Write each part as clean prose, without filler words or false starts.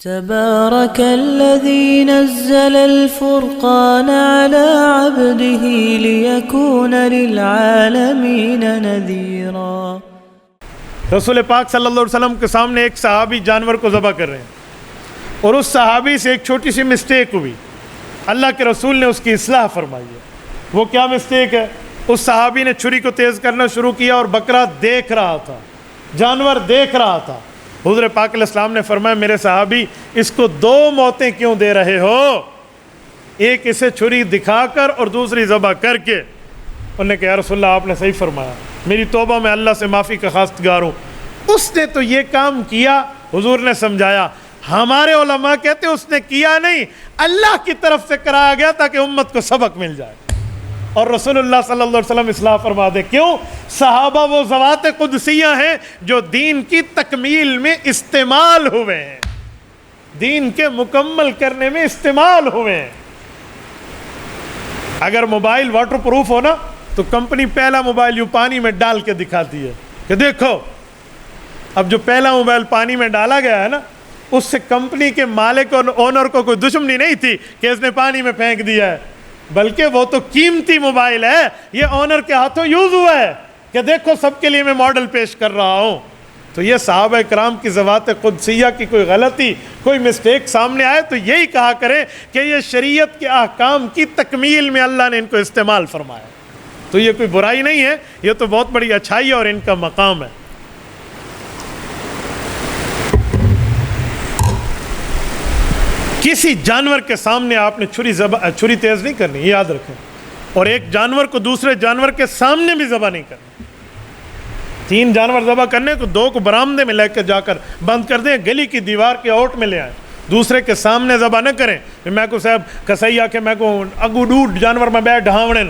تبارك الذي نزل الفرقان على عبده ليكون للعالمين نذيرا۔ رسول پاک صلی اللہ علیہ وسلم کے سامنے ایک صحابی جانور کو ذبح کر رہے ہیں اور اس صحابی سے ایک چھوٹی سی مسٹیک ہوئی، اللہ کے رسول نے اس کی اصلاح فرمائی ہے۔ وہ کیا مسٹیک ہے؟ اس صحابی نے چھری کو تیز کرنا شروع کیا اور بکرا دیکھ رہا تھا، جانور دیکھ رہا تھا۔ حضور پاک علیہ السلام نے فرمایا میرے صحابی اس کو دو موتیں کیوں دے رہے ہو؟ ایک اسے چھری دکھا کر اور دوسری ذبح کر کے۔ انہوں نے کہا یا رسول اللہ آپ نے صحیح فرمایا، میری توبہ میں اللہ سے معافی کا خواستگار ہوں۔ اس نے تو یہ کام کیا، حضور نے سمجھایا۔ ہمارے علماء کہتے ہیں اس نے کیا نہیں، اللہ کی طرف سے کرایا گیا تاکہ امت کو سبق مل جائے۔ اور رسول اللہ صلی اللہ علیہ وسلم اصلاح فرما دے۔ کیوں؟ صحابہ وہ ذوات قدسیہ ہیں جو دین کی تکمیل میں استعمال ہوئے ہیں، دین کے مکمل کرنے میں استعمال ہوئے ہیں۔ اگر موبائل واٹر پروف ہو نا تو کمپنی پہلا موبائل یوں پانی میں ڈال کے دکھاتی ہے کہ دیکھو۔ اب جو پہلا موبائل پانی میں ڈالا گیا ہے نا، اس سے کمپنی کے مالک اور اونر کو کوئی دشمنی نہیں تھی کہ اس نے پانی میں پھینک دیا ہے، بلکہ وہ تو قیمتی موبائل ہے، یہ اونر کے ہاتھوں یوز ہوا ہے کہ دیکھو سب کے لیے میں ماڈل پیش کر رہا ہوں۔ تو یہ صحابہ کرام کی ذوات قدسیہ کی کوئی غلطی، کوئی مسٹیک سامنے آئے تو یہی کہا کریں کہ یہ شریعت کے احکام کی تکمیل میں اللہ نے ان کو استعمال فرمایا۔ تو یہ کوئی برائی نہیں ہے، یہ تو بہت بڑی اچھائی ہے اور ان کا مقام ہے۔ کسی جانور کے سامنے آپ نے چھری تیز نہیں کرنی، یہ یاد رکھیں، اور ایک جانور کو دوسرے جانور کے سامنے بھی ذبح نہیں کرنا۔ 3 جانور ذبح کرنے تو 2 کو برآمدے میں لے کر جا کر بند کر دیں، گلی کی دیوار کے اوٹ میں لے آئیں، دوسرے کے سامنے ذبح نہ کریں۔ میں کو صاحب کسائی آ کے میں کو اگو ڈوڈ جانور میں بیٹھ ڈھاوڑن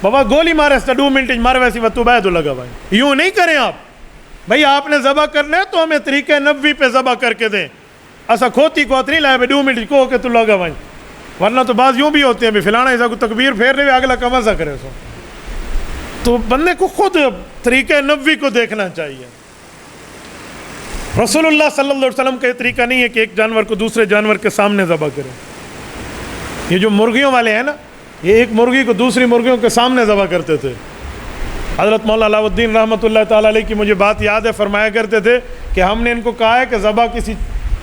بابا گولی مارے 2 منٹ مارے ویسی وتو بیدو لگا بھائی، یوں نہیں کریں آپ۔ بھائی آپ نے ذبح کرنا ہے تو ہمیں طریقہ نبوی پہ ذبح کر کے دیں، ایسا کھوتی کوت نہیں لائے 2 منٹ کو کے تو لگا بھائی، ورنہ تو بعض یوں بھی ہوتے ہیں فلانا ایسا کو تکبیر پھیر رہے اگلا کم ایسا کرے سو۔ تو بندے کو خود طریقہ نبوی کو دیکھنا چاہیے۔ رسول اللہ صلی اللہ علیہ وسلم کا یہ طریقہ نہیں ہے کہ ایک جانور کو دوسرے جانور کے سامنے ذبح کرے۔ یہ جو مرغیوں والے ہیں نا، یہ ایک مرغی کو دوسری مرغیوں کے سامنے ذبح کرتے تھے۔ حضرت مولانا علاؤ الدین رحمۃ اللہ تعالیٰ علیہ کی مجھے بات یاد ہے، فرمایا کرتے تھے کہ ہم نے ان کو کہا ہے کہ ذبح کسی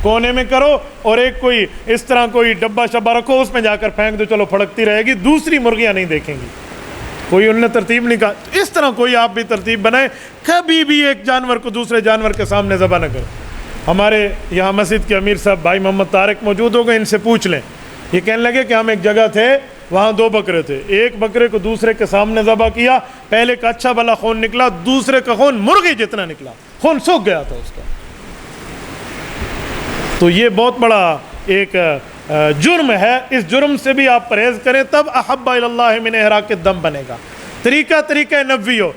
کونے میں کرو اور ایک کوئی اس طرح کوئی ڈبہ شبہ رکھو، اس میں جا کر پھینک دو، چلو پھڑکتی رہے گی، دوسری مرغیاں نہیں دیکھیں گی۔ کوئی ان نے ترتیب نہیں کہا، اس طرح کوئی آپ بھی ترتیب بنائیں، کبھی بھی ایک جانور کو دوسرے جانور کے سامنے ذبح نہ کریں۔ ہمارے یہاں مسجد کے امیر صاحب بھائی محمد طارق موجود ہو گئے، ان سے پوچھ لیں۔ یہ کہنے لگے کہ ہم ایک جگہ تھے، وہاں 2 بکرے تھے، ایک بکرے کو دوسرے کے سامنے ذبح کیا، پہلے کا اچھا بھلا خون نکلا، دوسرے کا خون مرغی جتنا نکلا، خون سوکھ گیا تھا اس کا۔ تو یہ بہت بڑا ایک جرم ہے، اس جرم سے بھی آپ پرہیز کریں، تب احب الی اللہ من احراق الدم بنے گا۔ طریقہ نبوی ہو۔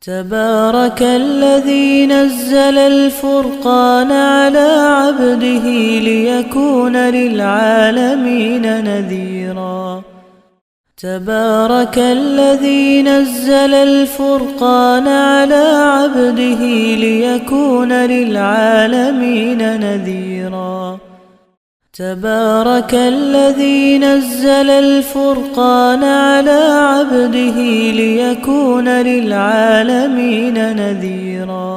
تبارك الذي نزل الفرقان على عبده ليكون للعالمين نذيرا۔ تبارك الذي نزل الفرقان على عبده ليكون للعالمين نذيرا۔ تبارك الذي نزل الفرقان على عبده ليكون للعالمين نذيرا۔